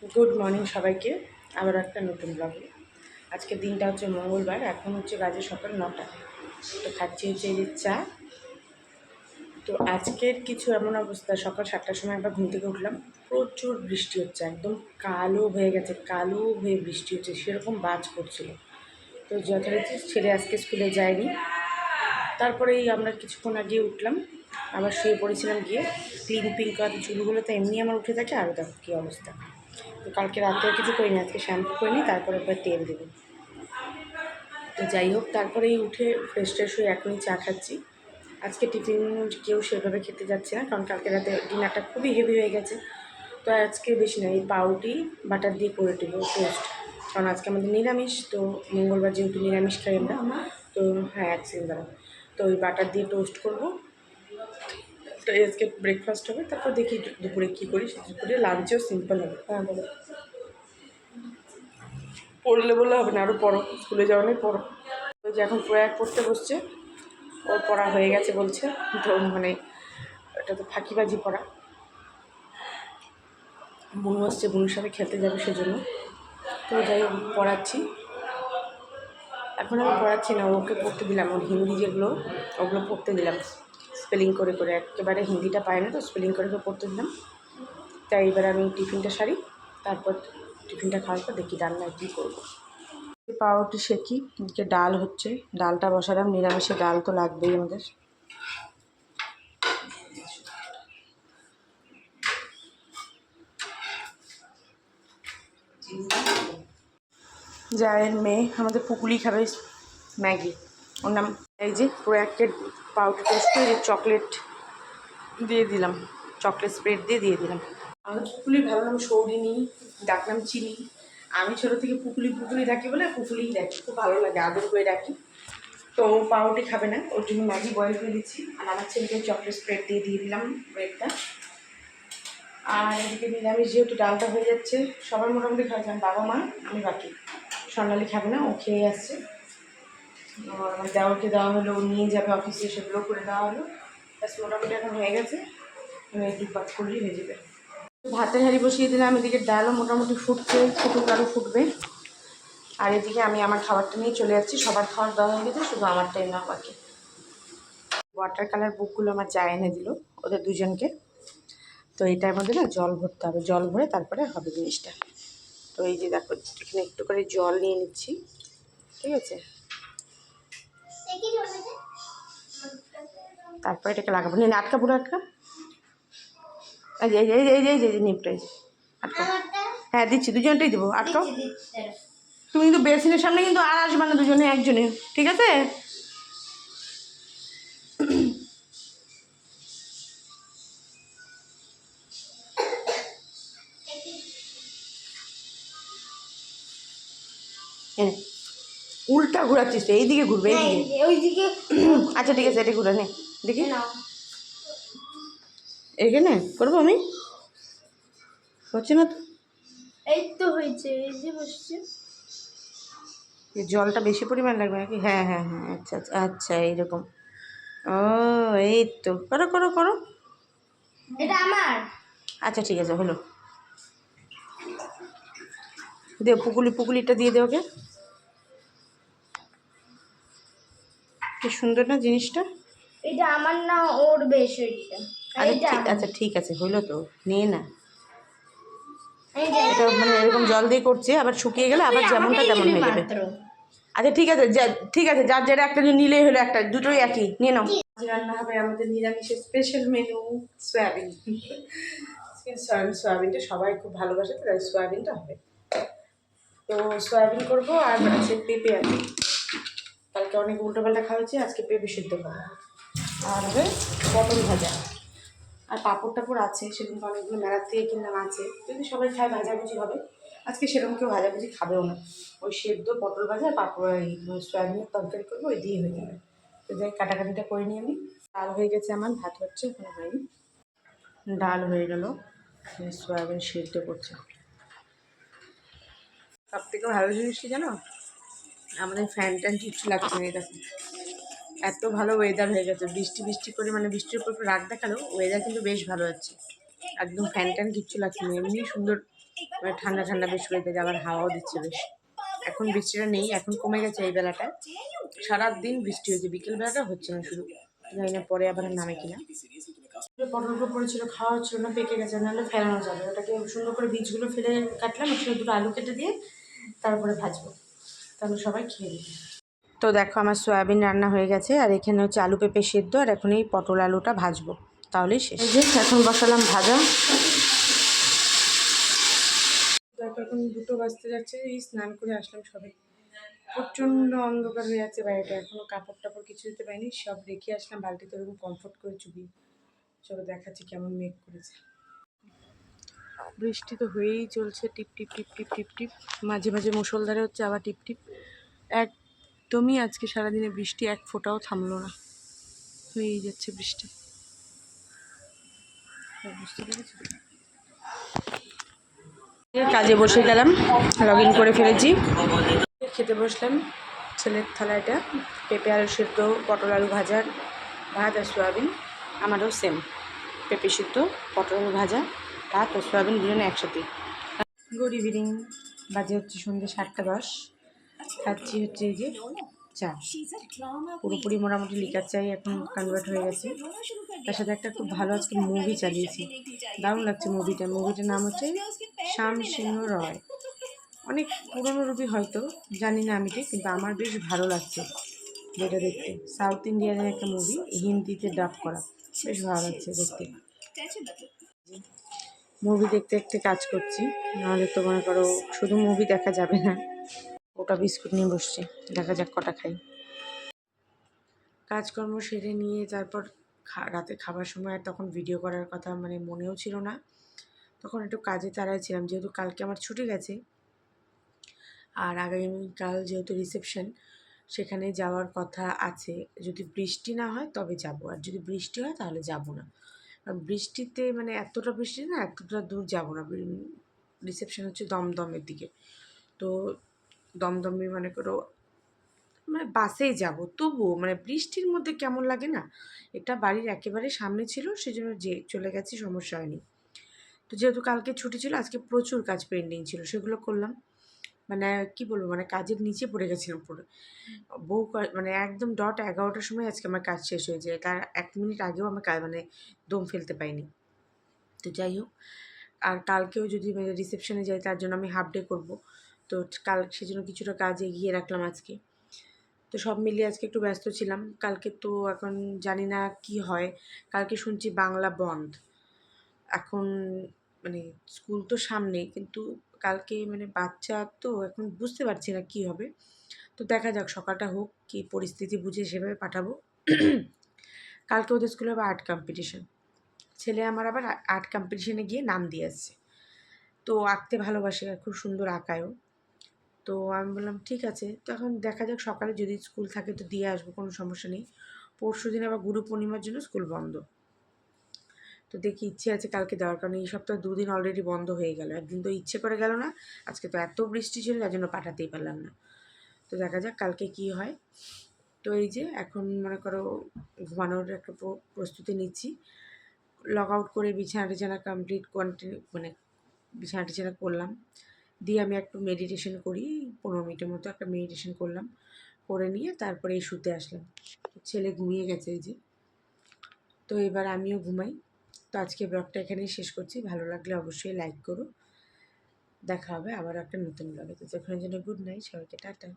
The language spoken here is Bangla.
গুড মর্নিং সবাইকে। আবার একটা নতুন ব্লগে। আজকের দিনটা হচ্ছে মঙ্গলবার, এখন হচ্ছে বাজে সকাল 9টা। তো খাচ্ছি হচ্ছে এই যে চা। তো আজকের কিছু এমন অবস্থা, সকাল 7টার সময় একবার ঘুম থেকে উঠলাম, প্রচুর বৃষ্টি হচ্ছে, একদম কালো হয়ে গেছে, কালো হয়ে বৃষ্টি হচ্ছে, সেরকম বাজ পড়ছিল। তো যথারীতি ছেলে আজকে স্কুলে যায়নি। তারপরেই আমরা কিছুক্ষণ আগে উঠলাম, আবার শুয়ে পড়েছিলাম গিয়ে। ক্লিন করাতে চুলগুলো তো এমনি আমার উঠে থাকে, আর দেখো কী অবস্থা। তো কালকে রাতে কিছু করিনি, আজকে শ্যাম্পু করিনি, তারপরে একবার তেল দেবো। তো যাই হোক, তারপরেই উঠে ফ্রেশ ট্রেশ হয়ে এখনই চা খাচ্ছি। আজকে টিফিন কেউ সেভাবে খেতে যাচ্ছে না, কারণ কালকে রাতে ডিনারটা খুবই হেভি হয়ে গেছে। তো আজকে বেশি না, এই পাউরুটি বাটার দিয়ে করে দেবো টোস্ট, কারণ আজকে আমাদের নিরামিষ। তো মঙ্গলবার যেহেতু নিরামিষ খাই আমরা, তো হ্যাঁ এক সেকেন্ড দাঁড়াও। তো ওই বাটার দিয়ে টোস্ট করবো। তো আজকে ব্রেকফাস্ট হবে, তারপর দেখি দুপুরে কী করি। দুপুরে লাঞ্চেও সিম্পল হবে। হ্যাঁ বলো। পড়লে বললে হবে না, আরও পড়ো, স্কুলে যাওয়া নেই, পড়ো। ওই যে এখন প্রয়াগ পড়তে বসছে, ওর পড়া হয়ে গেছে বলছে। তো মানে এটা তো ফাঁকিবাজি পড়া। বুনু আসছে, বুনুর সাথে খেলতে যাবে সেজন্য। তো যাই হোক পড়াচ্ছি। এখন আমি পড়াচ্ছি না, ওকে পড়তে দিলাম, ওর হিন্দি যেগুলো ওগুলো পড়তে দিলাম, স্পেলিং করে করে। একেবারে হিন্দিটা পায় না, তো স্পেলিং করে করে পড়তে দিলাম। তাই এবার আমি টিফিনটা সারি, তারপর টিফিনটা খাওয়ার পর দেখি রান্নায় কী করবো। পাউরুটি সেকি, এদিকে ডাল হচ্ছে, ডালটা বসালাম, নিরামিষে ডাল তো লাগবেই আমাদের। জায়ের মেয়ে আমাদের পুকুলি খাবে ম্যাগি, ওর নাম। এই যে প্রয়াকের পাউডার টোস্টে এই যে চকলেট দিয়ে দিলাম, চকলেট স্প্রেড দিয়ে দিলাম। আমাদের পুকুলির ভালো নাম সৌরিনী, ডাকনাম চিনি। আমি ছোটো থেকে পুকুলি পুকুলি ডাকি বলে পুকুলিই ডাকি, খুব ভালো লাগে, আদর করে ডাকি। তো পাউরুটি খাবে না, ওর জন্য ম্যাগি বয়েল করে দিচ্ছি, আর আমার ছেলেকে চকলেট স্প্রেড দিয়ে দিলাম ব্রেডটা। আর এদিকে নিরামিষ যেহেতু ডালটা হয়ে যাচ্ছে, সবার মোটামুটি খাওয়া যান, বাবা মা আমি বাকি। স্বর্ণালী খাবে না, ও খেয়ে আসছে। আমার দেওয়ারকে দেওয়া হলো, ও নিয়ে যাবে অফিসে, সেগুলো করে দেওয়া হলো। ব্যাস মোটামুটি এখন হয়ে গেছে, দু পাক করলেই হয়ে যাবে। ভাতের হাঁড়ি বসিয়ে দিলাম, এদিকে ডালও মোটামুটি ফুটছে, ফুটুক আরও ফুটবে। আর এদিকে আমি আমার খাবারটা নিয়ে চলে যাচ্ছি, সবার খাবার দেওয়া হয়ে গেছে, শুধু আমারটাই না বাকি। ওয়াটার কালার বুকগুলো আমার যা এনে দিল ওদের দুজনকে। তো এটার মধ্যে না জল ভরতে হবে, জল ভরে তারপরে হবে জিনিসটা। তো এই যে দেখো, এখানে একটু করে জল নিয়ে নিচ্ছি, ঠিক আছে। তারপরে এটাকে লাগাবো, নিয়ে আটকা, পুরো আটকা। এই যে এই যে এই যে এই যে নিপটা, এই যে আটকা। হ্যাঁ দিচ্ছি, দুজনটাই দেবো, আটকাও। তুমি কিন্তু বেসিনের সামনে কিন্তু আর আসবে না, দুজনে একজনে, ঠিক আছে। উল্টা ঘোরাচ্ছিস তো, এইদিকে ঘুরবে, এইদিকে। আচ্ছা ঠিক আছে, এটা ঘুরে নে, দেখি এখানে করবো আমি, হচ্ছে না তো। এই তো হয়েছে, এই যে বসছে। জলটা বেশি পরিমাণ লাগবে নাকি? হ্যাঁ হ্যাঁ হ্যাঁ, আচ্ছা আচ্ছা আচ্ছা, এইরকম। ও এই তো, করো করো করো। এটা আমার। আচ্ছা ঠিক আছে, হলো। দে পুকুলিটা দিয়ে দে ওকে। কি সুন্দর না জিনিসটা। এটা আমার না, ওর বেশ এটা। আচ্ছা ঠিক আছে, হইলো তো, নিয়ে না। এটা মানে এরকম জল দিয়ে করছে, আবার শুকিয়ে গেলে আবার যেমনটা তেমন হয়ে যাবে। আচ্ছা ঠিক আছে, ঠিক আছে, যার যেটা একটা নিলেই হলো, একটা দুটোই একই, নিয়ে নাও। রান্না হবে আমাদের নিরামিষের স্পেশাল মেনু, সয়াবিন। সয়াবিনটা সবাই খুব ভালোবাসে, তাই সয়াবিনটা হবে। তো সয়াবিন করবো, আর আছে পেঁপে আছে, কালকে অনেক উল্টোপাল্টা খাওয়া হয়েছে, আজকে পেঁপে সিদ্ধ করবো। আর হবে পটল ভাজা, আর পাঁপড় টাপড় আছে, সেরকম অনেকগুলো মেলার থেকে কিনলাম আছে। যদি সবাই খায় ভাজাভুজি হবে, আজকে সেরকম কেউ ভাজাভুজি খাবেও না। ওই সেদ্ধ পটল ভাজা, পাঁপড়, এই সয়াবিনের তরকারি করবো, ওই দিয়ে হয়ে যাবে। তো যাই কাটাকাটিটা করে নিই আমি। ডাল হয়ে গেছে আমার, ভাত হচ্ছে, এখনো হয়নি। ডাল হয়ে গেল, সয়াবিন সেদ্ধ করছে। সব থেকে ভালো জিনিস কি জানো, আমাদের ফ্যান ট্যান কিছু লাগছে না, দেখো এত ভালো ওয়েদার হয়ে গেছে, বৃষ্টি বৃষ্টি করে, মানে বৃষ্টির উপর রাগ দেখালো, ওয়েদার কিন্তু বেশ ভালো আছে, একদম ফ্যান ট্যান কিচ্ছু লাগছে না, এমনি সুন্দর মানে ঠান্ডা ঠান্ডা বেশ ওয়েদার, আবার হাওয়াও দিচ্ছে বেশ। এখন বৃষ্টিটা নেই, এখন কমে গেছে এই বেলাটা। সারাদিন বৃষ্টি হয়েছে, বিকেল বেলাটা হচ্ছে না শুধু, জানি না পরে আবার নামে কিনা। পটলগুলো পড়েছিল, খাওয়া হচ্ছিল না, পেকে গেছে, নাহলে ফেলানো যাবে। ওটাকে সুন্দর করে বীজগুলো ফেলে কাটলাম, একটু দুটো আলু কেটে দিয়ে তারপরে ভাজবো, তাহলে সবাই খেয়ে দিবে। তো দেখো আমার সয়াবিন রান্না হয়ে গেছে, আর এখানে হচ্ছে আলু পেঁপে সেদ্ধ, আর এখন এই পটল আলুটা ভাজবো, তাহলেই শেষ। এই যে এখন বসালাম ভাজা। দেখো এখন 2টো বাজতে যাচ্ছে, এই স্নান করে আসলাম সবে। প্রচণ্ড অন্ধকার হয়ে যাচ্ছে বাইরেটা, এখনও কাপড় টাপড় কিছু দিতে পারিনি, সব রেখে আসলাম বালতিতে ওরকম কমফোর্ট করে চুবিয়ে। চলো দেখাচ্ছি কেমন মেঘ করেছে। বৃষ্টি তো হয়েই চলছে, টিপ টিপ টিপ টিপ টিপ টিপ, মাঝে মাঝে মুষলধারে হচ্ছে, আবার টিপ টিপ। একদমই আজকে সারাদিনে বৃষ্টি এক ফোঁটাও থামলো না, হয়েই যাচ্ছে বৃষ্টি। বুঝতে পেরেছি, কাজে বসে গেলাম, লগ ইন করে ফেলেছি, খেতে বসলাম। ছেলের থালা এটা, পেঁপে আলু সেদ্ধ, পটল আলু ভাজা, ভাত আর সোয়াবিন। আমারও সেম, পেঁপে সিদ্ধ, পটল আলু ভাজা, ভাত আর সোয়াবিন দুজনে একসাথে। গুড ইভিনিং, বাজে হচ্ছে সন্ধ্যে 7:10। খাচ্ছি হচ্ছে এই যে চা, পুরোপুরি মোটামুটি লিকার চাই এখন কনভার্ট হয়ে গেছে। তার সাথে একটা খুব ভালো আজকে মুভি চালিয়েছি, দারুণ লাগছে মুভিটা। মুভিটার নাম হচ্ছে শ্যাম সিংহ রয়। অনেক পুরনো রূপী হয়তো, জানি না আমি ঠিক, কিন্তু আমার বেশ ভালো লাগছে যেটা দেখতে। সাউথ ইন্ডিয়ানের একটা মুভি, হিন্দিতে ডাব করা, বেশ ভালো লাগছে দেখতে। মুভি দেখতে দেখতে কাজ করছি, নাহলে তো মনে করো শুধু মুভি দেখা যাবে না। ওটা বিস্কুট নিয়ে বসছি, দেখা যাক কটা খাই। কাজকর্ম সেরে নিয়ে তারপর রাতে খাবার সময় আর তখন ভিডিও করার কথা মানে মনেও ছিল না, তখন একটু কাজে তাড়ায় ছিলাম, যেহেতু কালকে আমার ছুটি গেছে। আর আগামীকাল যেহেতু রিসেপশন, সেখানে যাওয়ার কথা আছে। যদি বৃষ্টি না হয় তবে যাব, আর যদি বৃষ্টি হয় তাহলে যাব না। আর বৃষ্টিতে মানে এতটা বৃষ্টি না, এতটা দূর যাব না। রিসেপশন হচ্ছে দমদমের দিকে, তো দমদমে মনে করো মানে বাসেই যাব, তবুও মানে বৃষ্টির মধ্যে কেমন লাগে না। এটা বাড়ির একেবারে সামনে ছিল, সেজন্য যে চলে গেছি, সমস্যা হয়নি। তো যেহেতু কালকে ছুটি ছিল, আজকে প্রচুর কাজ পেন্ডিং ছিল, সেগুলো করলাম। মানে কি বলবো, মানে কাজের নিচে পড়ে গেছিলাম পুরো। মানে একদম 11টার সময় আজকে আমার কাজ শেষ হয়ে যায়, তার 1 মিনিট আগেও আমার মানে দম ফেলতে পাইনি। তো যাই হোক, আর কালকেও যদি মানে রিসেপশনে যাই, তার জন্য আমি হাফ ডে করবো, তো সেজন্য কিছুটা কাজ এগিয়ে রাখলাম আজকে। তো সব মিলিয়ে আজকে একটু ব্যস্ত ছিলাম। কালকে তো এখন জানি না কি হয়, কালকে শুনছি বাংলা বন্ধ। এখন মানে স্কুল তো সামনেই, কিন্তু কালকে মানে বাচ্চা তো এখন বুঝতে পারছি না কি হবে। তো দেখা যাক, সকালটা হোক, কি পরিস্থিতি বুঝে সেভাবে পাঠাবো। কালকে ওদের স্কুলে আবার আর্ট কম্পিটিশন, ছেলে আমার আবার আর্ট কম্পিটিশনে গিয়ে নাম দিয়ে আসছে। তো আঁকতে ভালোবাসে, আর খুব সুন্দর আঁকায়ও। তো আমি বললাম ঠিক আছে, তো এখন দেখা যাক, সকালে যদি স্কুল থাকে তো দিয়ে আসবো, কোনো সমস্যা নেই। পরশু দিন আবার গুরু পূর্ণিমার জন্য স্কুল বন্ধ, তো দেখি, ইচ্ছে আছে কালকে দেওয়ার, কারণ এই সপ্তাহে 2 দিন অলরেডি বন্ধ হয়ে গেল, একদিন তো ইচ্ছে করে গেল না। আজকে তো এত বৃষ্টি ছিল, যার জন্য পাঠাতেই পারলাম না। তো দেখা যাক কালকে কি হয়। তো এই যে এখন মনে করো ঘুমানোর একটা প্রস্তুতি নিচ্ছি। লগ আউট করে বিছানা টিছানা কমপ্লিট মানে বিছানা টিছানা করলাম, দিয়ে আমি একটু মেডিটেশন করি, 15 মিনিটের মতো একটা মেডিটেশন করলাম, করে নিয়ে তারপরে এই শুতে আসলাম। ছেলে ঘুমিয়ে গেছে এই যে, তো এবার আমিও ঘুমাই। তো আজকে ব্লগটা এখানেই শেষ করছি, ভালো লাগলে অবশ্যই লাইক করো। দেখা হবে আবার একটা নতুন ব্লগে, তো ততক্ষণের জন্য গুড নাইট, সবাইকে টাটা।